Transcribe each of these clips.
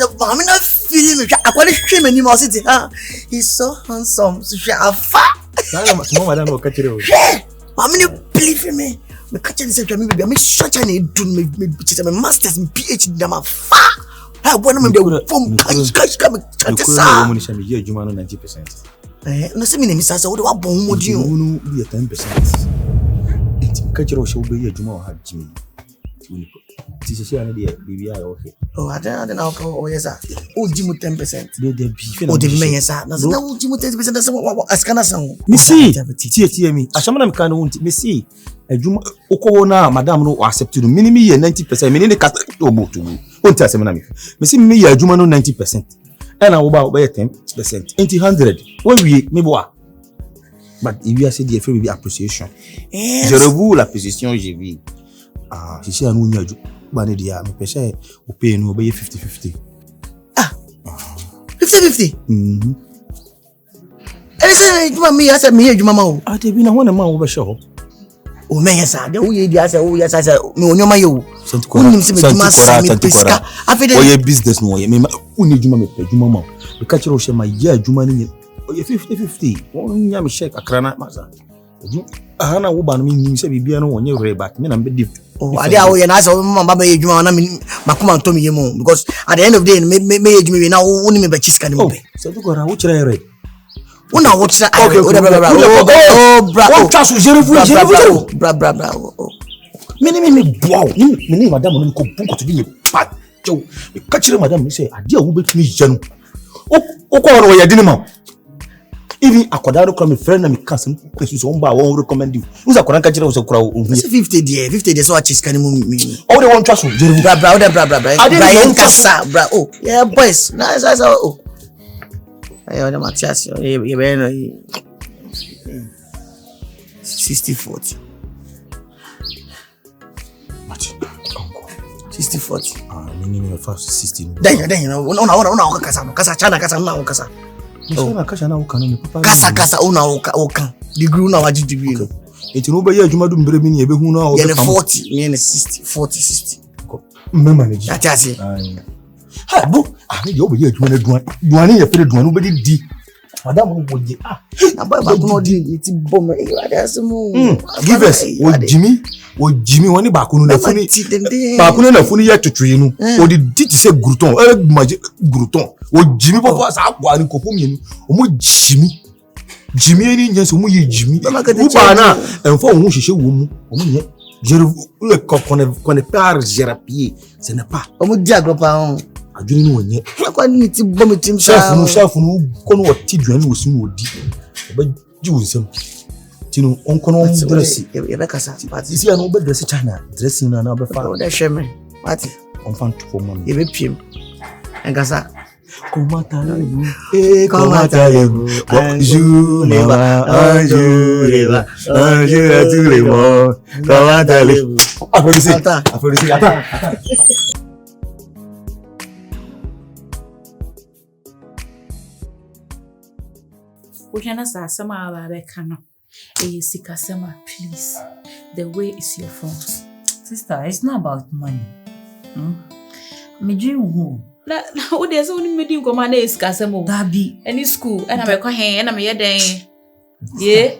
I'm not feeling it. I want to shame anymore. He's so handsome. So she a fat. Madam will catch you. I'm not believing me. Me catch this baby. I'm such an do me masters, me PhD. I'm a fat. I want to the phone cash come. Woman is a year, you 90%. No, see me name is Asa. What do I born with you? No, be 10%. It's catch your show be a Juma had Jimmy. This is an idea, baby. Okay. Oh, I don't know. Oh, yes, sir. Oh, Jimmy 10%. They beef. Oh, the man, yes, sir. No, Jimmy 10%. That's what Askana song. Missy, tear me. I shaman can want Missy. A Juma Okona, Madame no accept to the minimum 90%. Meaning the cat to me. Won't tell Seminami. Missy me a Juma no 90%. And I will buy 10%. 100. When we me bois. But if you are said the will be appreciation. Je revoue la position j'ai vu. Ah, si c'est un ounya bane dia me pèse au pay no be 50-50. Ah. 50-50. Mhm. And say you me as me you mama. Ah, te bi na wona ma wo be show. O me yesa, de wo ye dia say wo yesa say me onyoma ye wo. Unim se me duma sa me pesca. Afede o ye business no ye me uni djuma me pe djuma ma. We catch ro she ma ye djuma ni o ye 50-50. Won nya me shake akrana ma sa. Ana wo ba no me se bibia no wonye reback me na be deep. Oh, I did we na say mama ba ye djuma na me makuma nto me ye mo because at the end of the day me ye djuma we na uni me be chiska ni mo be. Se tu gora wo kire re. Una watch that. Oh, bra. Oh, caso je bra. Me boa. Me madam no ko bunko to be pat. Jo, me catch madam me say ade a wo betumi janu. O ko no ye dini ma. Even akoda no come friend na me cancel person so on ba won recommend you. Who's akoda catch you so kura o. 50 there so watch scan mu me. Oh, they want caso je bra. Brian Kasa, bra. Oh, yeah boys. Nice oh. Ayo na Matias ye be no 60-40. Mati. 60-40. Ah, me first 60. Then una kasa chana kasa una kasa. Una kasa na uka no me papa. Kasa una uka. Degree una waji degree no. Enti no be ye adwuma dum bere mi ne be hu na o be 40, me 60, 40-60. Me manage. That is it. Ha bu, ah me obe ye adwuma na duane ye fere duane obe di. Madam no boje. Ah, na boy ba no di iti bom e wa da asemu. Give us o Jimmy woni ba kunu na funi. Ba kunu na funi ye twetwe nu. O di ti se gruton, maje gruton. O Jimmy papa sa agwa ni kopo mienu. O mo Jimmy ni nyenso mo ye Jimmy. U ba na enfo wo hwehwe wo mu. O mo nye je le connais pas Gérapie. Ce n'est pas. O mo di agropa on. Adwini no wonye. Akwa ni ti bom tim sa. Chef no kono wati duane wo sinu odi. Ba ji wo nsem. Tino on kono dress. E be kasa. Isi ana obe dress China. Dressing na obe fa. O da sheme. What? On fan to for money. E be piem. En kasa. Comment allez-vous? Bonjour, bonjour à tous les mots. Comment allez-vous? Attends. Ojana sa sama ba be kana. Sika sama, please. The way is your fault. Sister, it's not about money. Me dream who? Na o dey say oni medi ko ma na sika sama. Dabi. Any school, and I ko hen, and I me ye den. Yeah.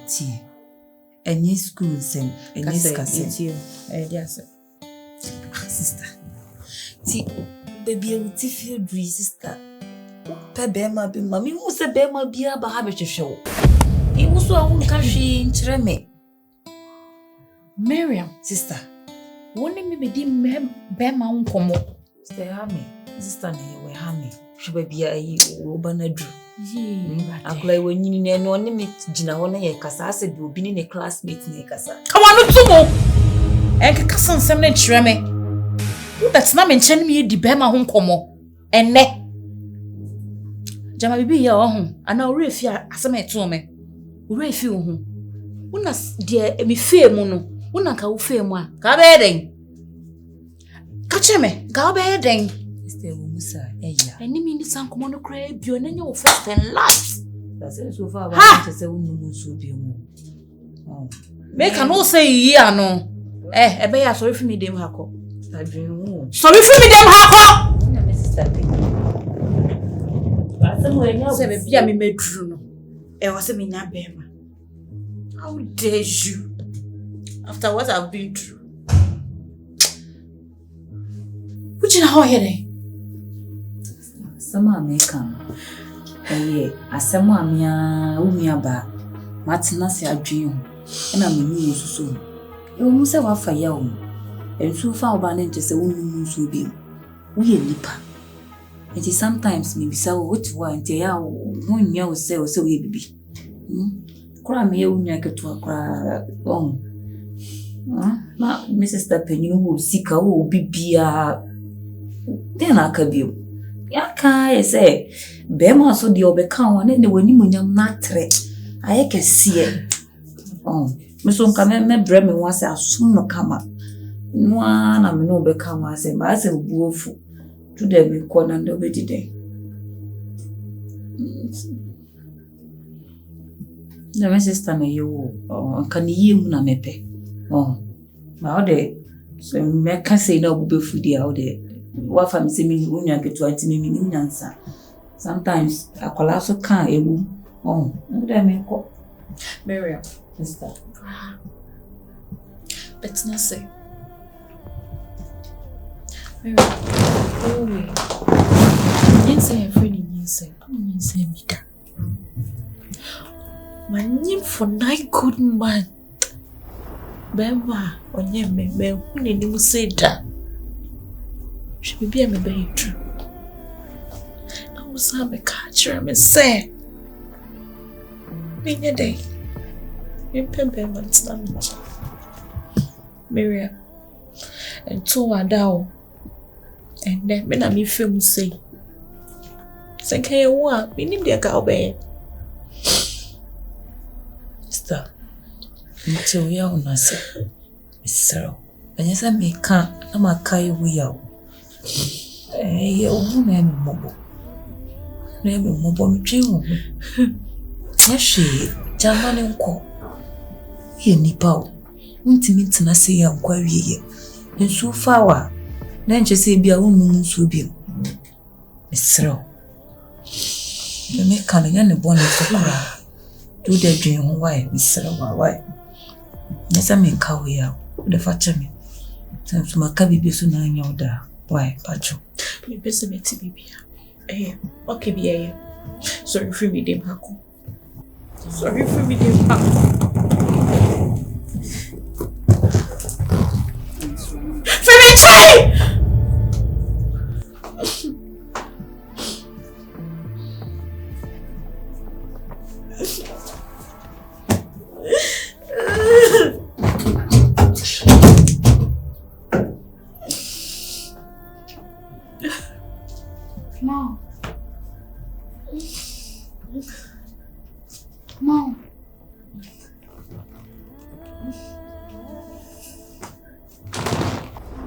Ti. Any school sen, any sika sen. Sister. Ti, baby, I ti feel dream, sister. Bema be mami who se bema bia ba ha be hwehwe. E muso a won ka hwe nkyere me. Miriam, sister. Woni me bedi bema nkomo. Stay ha me. Sister na we ha me. Hwe bia yi oba na dru. Akula we nyini na no ne me gina ho na ye kasa ase bi obi ni ne classmate ne kasa. Come on tumo. En kasa nsem na kyere me. Wo bet na me nkyene me di bema ho nkomo. Enne Jama bibi ya ohu ana ore fi asem eto me ore fi ohu una de mi fe mu no una ka wo fe mu a ka be den ka cheme ka be den sister wo musa eya eni mi ni san komo no kra bio na nya wo first and last that's so far ba te se wonu mu so bi mu me ka no say yi ano ebe ya sorry fi mi dem hako adwin wo sorry fi mi dem hako step. Say baby, I me true no. E was me nya bema. How dare you? After what I've been through. Which in how here? Some American. Eh, asemo amia umia ba. Matina se adwin. Na me ni so. E wo se wa fa ya wo. Ensu fa oba na nche se wo nu so bi. Wo ye nipa. It is sometimes me bisa wo what wa nte ya wo nya wo se wo ye bibi. Kura me ye unya ketu akura ma Mrs. Tapenyu wo sika wo bibia. Then akabio. Yaka ye say be ma so de obeka won ne wani munyam na tre. Aye kese. Me so nka me bre me wase asom no kama. No na me no obeka wase ba se buofu. To them be corner and obedi day. The my sister me you can ye mu na mepe. Ma ode so me ka say na obubefu dia ode wa fam se mi unya ketu anti mi nyansa. Sometimes akola so kan ewu. Ode me ko Miriam, sister. let's not say. Miriam, oh wait. You say a friend in say. You say me that. My name for 9 good man. Bema, onye me who need him say that. She be a me be true. I was have a catcher me say. Many day. You pembe man's not. Miriam. And 2 are down. And then when I film say. Say can you want me need the cow bear. Sister. Until we are on us. Mr. And yes, I may can't. I'm a kai we are. Eh, oh, name mobile. Name mobile me dream. Yes, she. Jamani unko. Ye nipa. Untimi tina say ya nkwa wiye. Nsu fawa. Na nche say bia wonu nsu bi. Mr. Me kan ya ne bonu kokora. Do the dream why Mr. Why? Nessa me kawe ya. The facha me. Times maka bibi so na anya oda. Why, Pacho? Me pese me ti bibi. Okay bi eh. Sorry free me dem hako. Sorry free me dem hako. Free me Mom. Mom.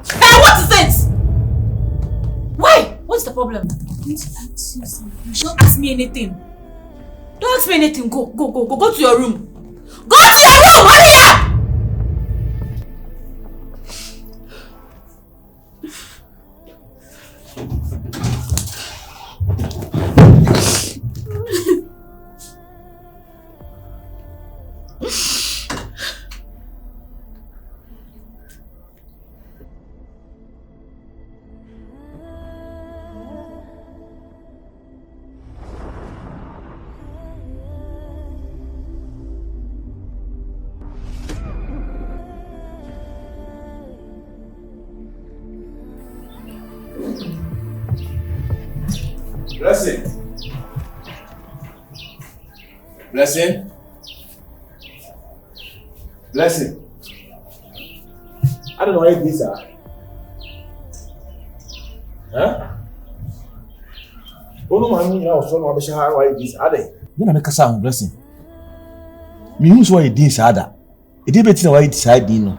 Hey, what is this? Why? What's the problem? I need to ask you something. Don't ask me anything. Don't ask me anything. Go to your room. Go to your room! Hurry up! Blessing. I don't know why these are. Huh? Ono manu ya oso no abesha ha why these are they? Then I make a blessing. Me who's why these are that? It dey better why decide no.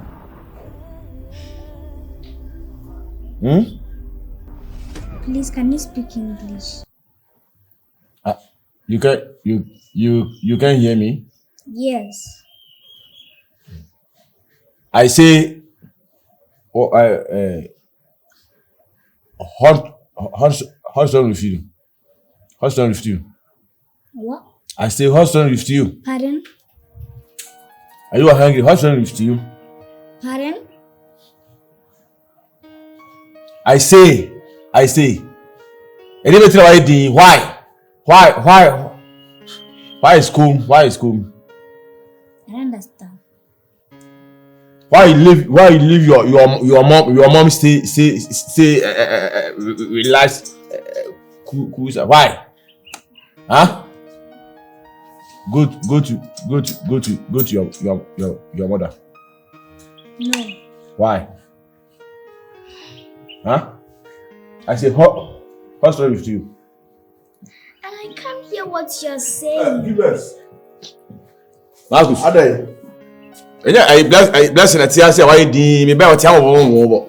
Please, can you speak English? You can hear me? Yes. I say What's wrong with you? What's wrong with you? What? I say, what's wrong with you? Pardon? Are you hungry? What's wrong with you? Pardon? I say. Anything about the why? Why is school? Why is school? I don't understand. Why you leave your mom stay relax cool why? Huh? Go to your mother. No. Why? Huh? I say what's wrong with you? And I can't hear what you're saying. Give us. Marcus. Adai. I bless in a tear say why the me buy what you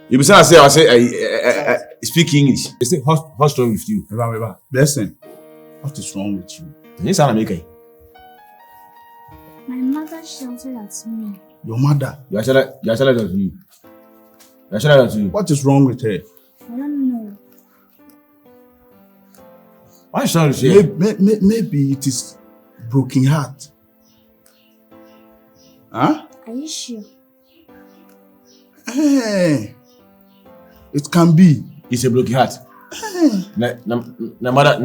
you be say I say speak English. You say what's wrong with you? Blessing. What is wrong with you? You sound American. My mother shouted at me. Your mother. You are shouting at you. You are shouting at you. What is wrong with her? I don't know. Why is wrong with you? Maybe it is broken heart. Huh? Are you sure? Hey, it can be. It's a broken heart. No mother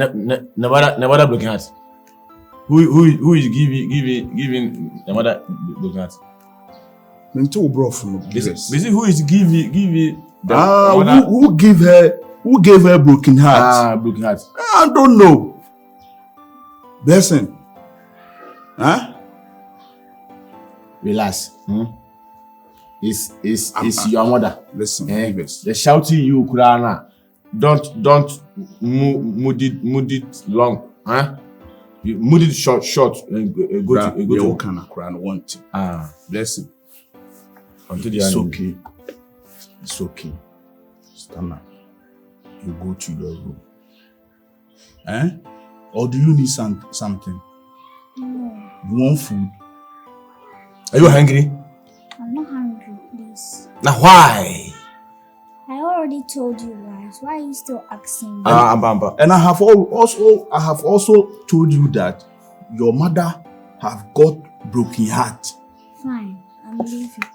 broken heart. Who is giving the mother broken heart? Basically, who is giving the mother? Who gave her broken heart? Broken heart. I don't know. Blessing. Huh? Relax. It's your mother. Listen, they're shouting you, Kurana. Don't mood it long. Huh? You mood it short and go to Kurana want. Blessing. It's okay. It's okay. Stand up. You go to your room. Or do you need something? No. You want food? Are you hungry? I'm not hungry, please. Now why? I already told you why. So why are you still asking me? And I have also told you that your mother have got broken heart. Fine, I'm leaving.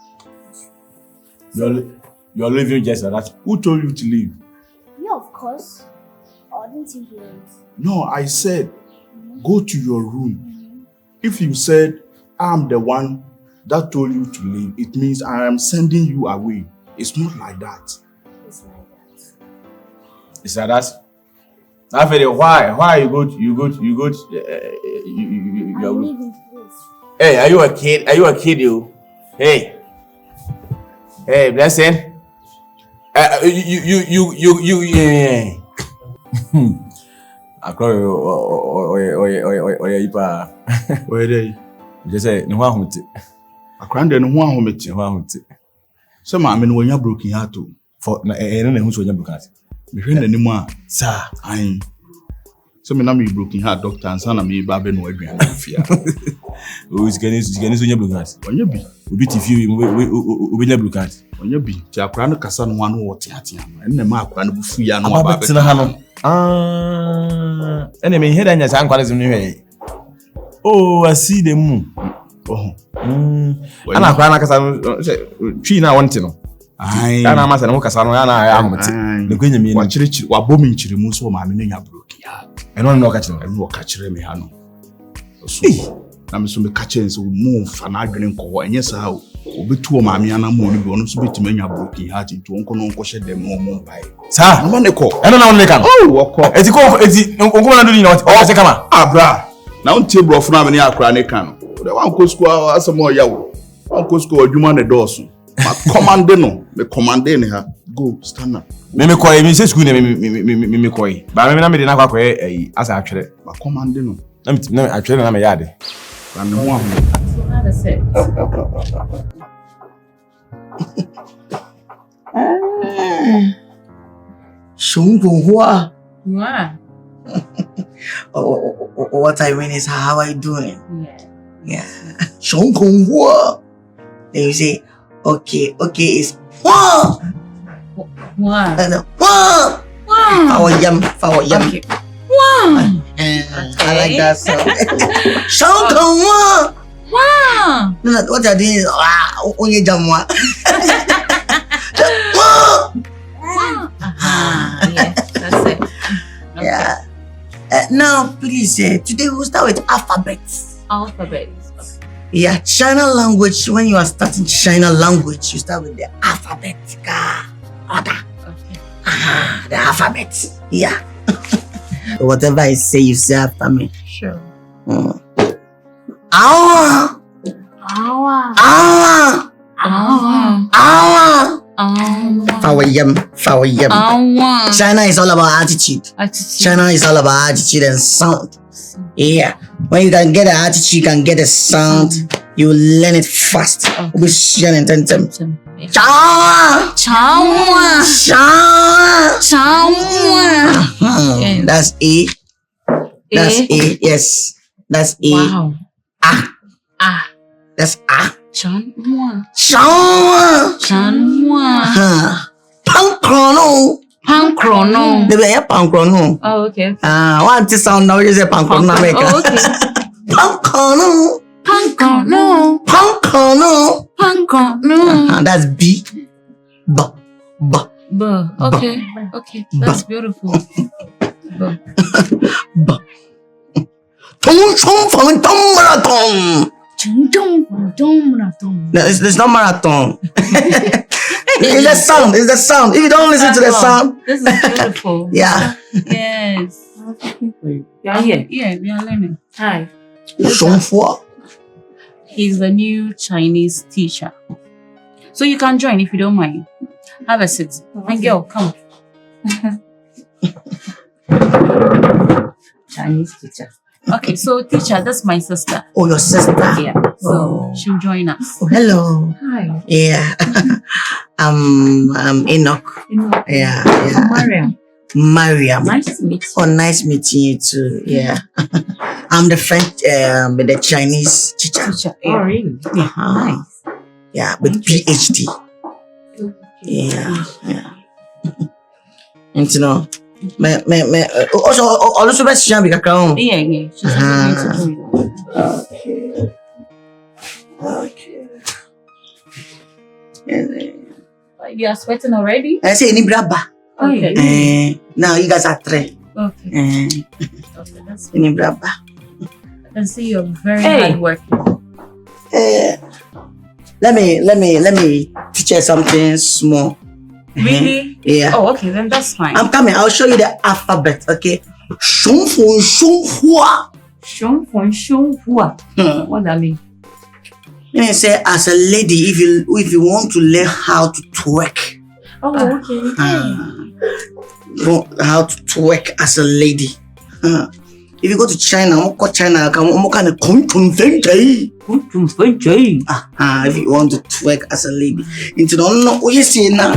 You're leaving just like that. Who told you to leave? Yeah, of course. Or didn't you hear it? No, I said go to your room. If you said I'm the one that told you to leave, it means I am sending you away. It's not like that. It's like that. It's like that. Now, why you go? I'm leaving, please. Hey, are you a kid? Are you a kid? You? Hey, Blessing. You. I call you. Where they? Just say no one who. I can't do no one who. Some I mean when you're broken heart too. For na who's when you're broken heart. Me friend anymore. Sir. I. So me na me broken heart doctor and son me ba be no Abrewamafia. Oh, it's getting when you're broken heart. When you be. Obi TV we never broken heart. When you be. Ti akra no kasa no wan wo tiatia. En na ma akra no bufu ya no ba be. Ene me head anya san kwale zim ni. Oh, I see the moon. Oh. Ana kwa na kasa no twi na wonte no. Ai. Ana ma sa no kasa no ya na ya ahomte. Ne kwenya mi ni. Wa chirechiri wa bomi nchiri mu so ma me nya broken heart. Eno no ka chire. Eno ka chire me ha no. Na me so me ka chire so mu fa na adwene nko enye sa o. Obetu o ma me ana mu no bi ono so betime nya broken heart nti wonko no nko hye dem mo bai. Sa. No ne ko. Eno na won ne ka. Oh, woko. Eti nko na do ni na o se kama. Abra. Na on table of na me ne akra ne ka no. The one go school asamo yawo. One go school adwuma ne doso. Ma commande no, me commande ne ha. Go stand up. Me koy me say school ne me koy. Ba me na me de na kwa koy asa atwere. Ma commande no. Na atwere na me yade. Ba me ho ahụ. Shungwa. Wow. What I mean is, how are you doing? Yeah. Shungwa. Then you say, okay, it's wow. Wow. And wow. Okay. Wow. I like that song. Sean Conwa. Wow. No, what you're doing is only jamwa. Yeah, that's it. Okay. Yeah. Now, please, today we'll start with alphabets. Alphabets. Yeah, China language. When you are starting China language, you start with the alphabet. Order. Okay. The alphabet. Yeah. Whatever I say, you say after me. Sure. Awa. Fawayam. China is all about attitude. China is all about attitude and sound. Yeah. When you can get an attitude, you can get a sound. You learn it fast. That's A. That's A. Yes. That's A. Wow. That's A. Chanwa. Pankrono. They were pankrono. Oh, okay. One to sound now, you say pankrono. Oh, okay. Pankrono. That's B. B. Okay. Okay. That's beautiful. No, it's not marathon. It's the sound. If you don't listen to the sound. This is beautiful. Yeah. Yes. Yeah, we are learning. Hi. He's the new Chinese teacher. So you can join if you don't mind. Have a seat. And girl, come. Chinese teacher. Okay, so teacher, that's my sister. Oh, your sister? Yeah. So she'll join us. Oh, hello. Hi. Yeah. I'm Enoch. Yeah. Mariam. Nice to meet you. Oh, nice meeting you too. Yeah. I'm the French, the Chinese teacher. Oh, really? Yeah. Nice. Yeah, with PhD. Yeah. And you know, also best she be kakao. Yeah. She's going to Okay. You are sweating already? I say ni braba. Okay. Now you guys are three. Okay. That's Ni braba. I can see you're very hard working. Let me teach you something small. Really? Yeah. Oh, okay, then that's fine. I'm coming. I'll show you the alphabet. Okay. Shunhua. What that mean? You know, say as a lady, if you want to learn how to twerk. Oh, okay. How to twerk as a lady. If you go to China, if you want to twerk as a lady, into no, what you see now?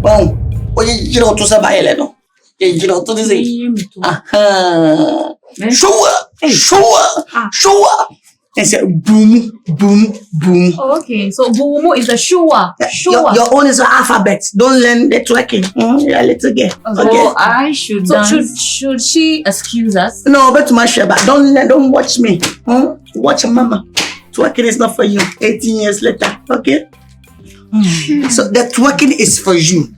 Well, what you know to say, no, you know to say, sure. And say boom. Oh, okay. So boom is the shua. Your own is an alphabet. Don't learn the twerking. You're a little girl. So I should dance. Should she excuse us? No, but to my share, but don't watch me. Watch mama. Twerking is not for you. 18 years later. Okay? So the twerking is for you.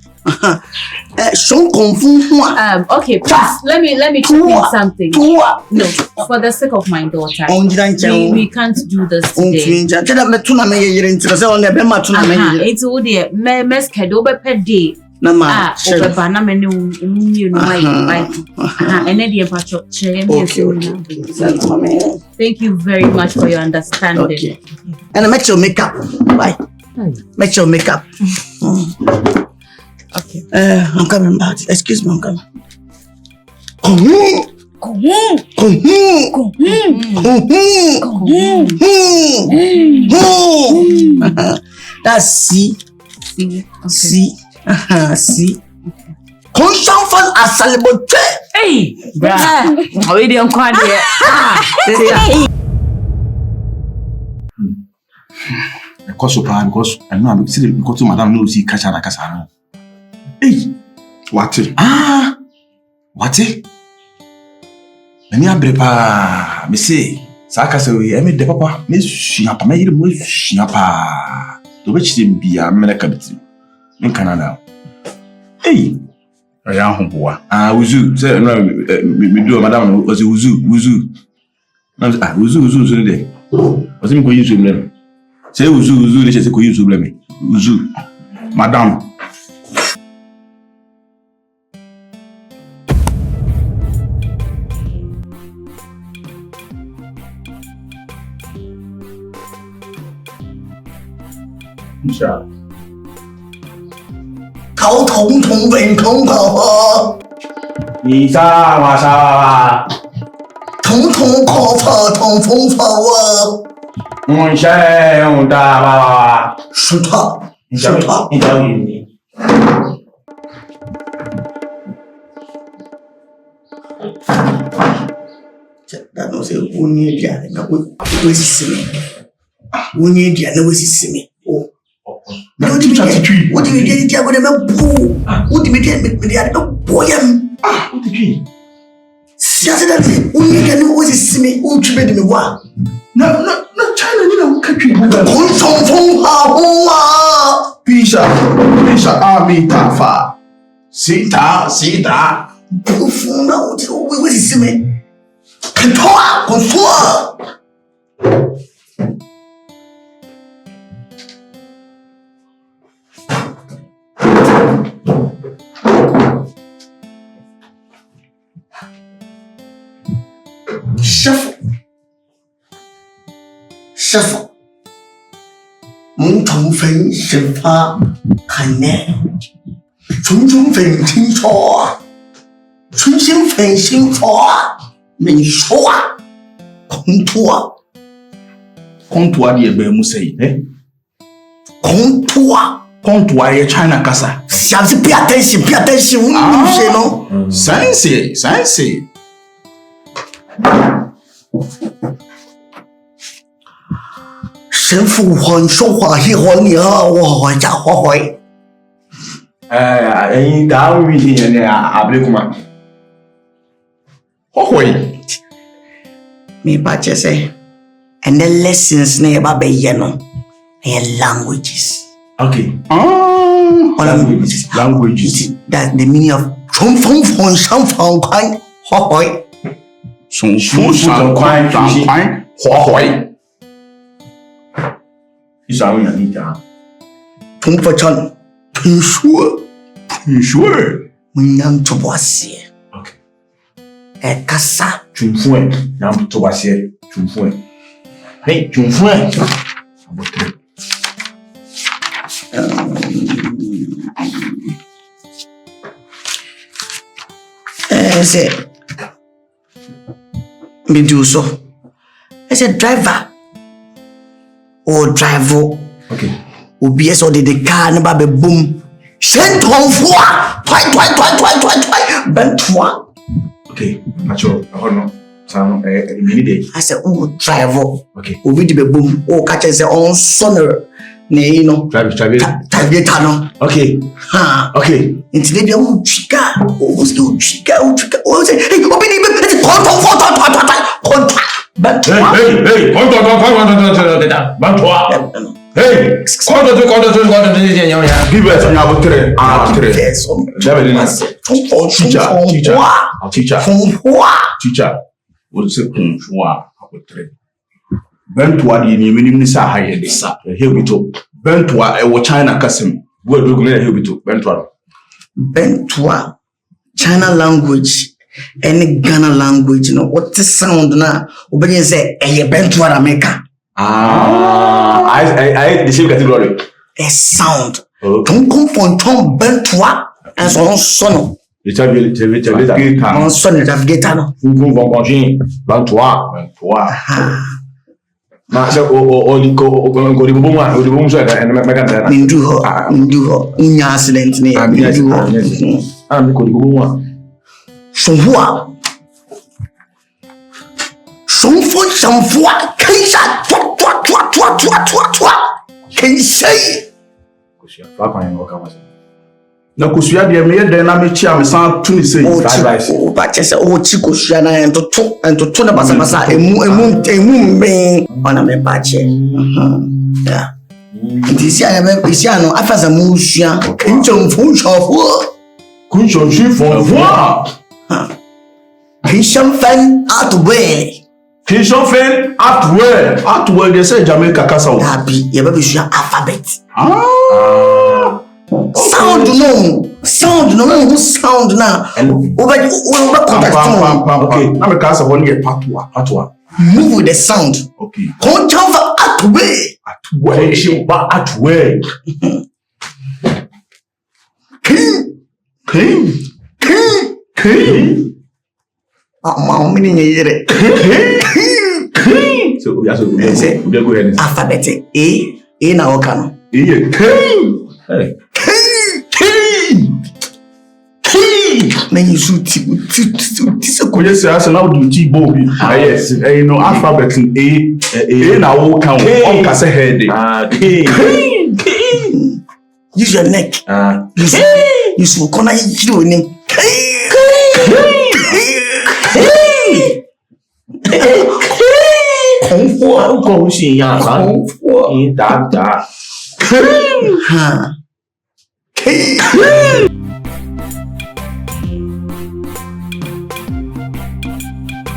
Okay, please let me check in something. No, for the sake of my daughter, we can't do this today. It's all the mess kedo per day. Thank you very much for your understanding. Okay. And make your makeup. Bye. Make your makeup. Okay. I'm coming back. Excuse me, I'm coming. That's C. C. C. Constant as celebrate. Hey, bruh. We don't quite yet. Because I know because madam knows he catch her like a. Hey, what? Wate? Mani abre pa, me say, saka se we me de papa, me sua pa, me yire mo sua pa. To be chire bia me na kabiti. In Canada. Hey, aya hoboa. Uzu, say no me do madam was uzu. Uzu de. Was me ko use me. Say uzu de say ko use me. Uzu. Madam. Inshallah. 头痛痛胃痛痛，你啥哇啥哇？痛痛可怕痛风发啊！我想用大吧。是他，你叫你。那东西5年前那我是什么？5年前那我是什么？哦。我这边见过那么补，我这边见没那个补呀。啊，我的去。现在5年前那我是什么？我这边的没哇。那 China 你那看去不干。空中风好啊！陛下阿弥陀佛，西达。不服那我这我是什么？很痛啊，很痛啊！师傅，重分神法很难，重分听说，重新分心说，没说啊，空托的be mu sei空托也 China kasa 下次不要担心我们学咯三岁神父还说话一会你啊，我家伙会。你打我面前的Abrewamafia。我会。Me baca say, and the lessons ne ba be no, and languages. Okay. Languages. That's the meaning of 重风风上方宽花会。重复上宽花会。你啥问你讲？重复唱，听说，我娘做把戏。Okay. Kasa. 重复诶，然后做把些重复诶。嘿，重复诶。Say, me do so. I said driver. Or driver. Okay. Obi eso de car na ba be boom. Shen ton fwa. Twai. Ben twa. Okay. Macho, no. Some minute. I said, oh, driver. Okay. Obi de be boom. Oh, catch say on sonner. Ne, you know. Drive. No. Okay. Ha. Okay. Into the o chika. O chika. O say, hey, obi de be konta. Ben twa. Hey, konta. Ben twa. Hey, konta. Give us on your three. Teacher. What's it? Bentua di ni minim ni sa haye de sa. Hebito. Bentua e wo China kasim. Wo do gele hebito. Bentua. China language. Any Ghana language, you know, what the sound na? Obey say, Bentua America. I the same category. A sound. Don't come from Tom Bentua and so on sono. On sonne navigator no. Vont congé. Bentua. Ma se o di bomo so e me ka Ndu ho. Unya accident ni. Ndu ho. Mi ko di bomo. Son voix. Son voix. Kaisa. Toi. Kaisa. Fa kan yo ka ma se. Na kusua de me ye den na me chia me san tu ni sei. O ba chese o chi kusua na entoto na basa emu ben ona me ba che. Yeah. Isi ano afasa mu sua kunchon fu chofu. Kunchon shi fon fu. Christian fan outway. Christian fan outway. Outway they say Jamaica kasa o. Happy ye ba be sua alphabet. Sound no who sound now. Over contact. Okay. Na me kasa won ye patwa. Move with the sound. Okay. Control for outway. Outway. King. Mama mini nyere. So we go ahead. Alphabet A na okano. King. Hey. Then you shoot So koye say asa na do T Bobby. Yes. You know alphabet A na wo kan on ka say head. King. Use your neck. Use your corner you name. Kung siya kan. Da. King.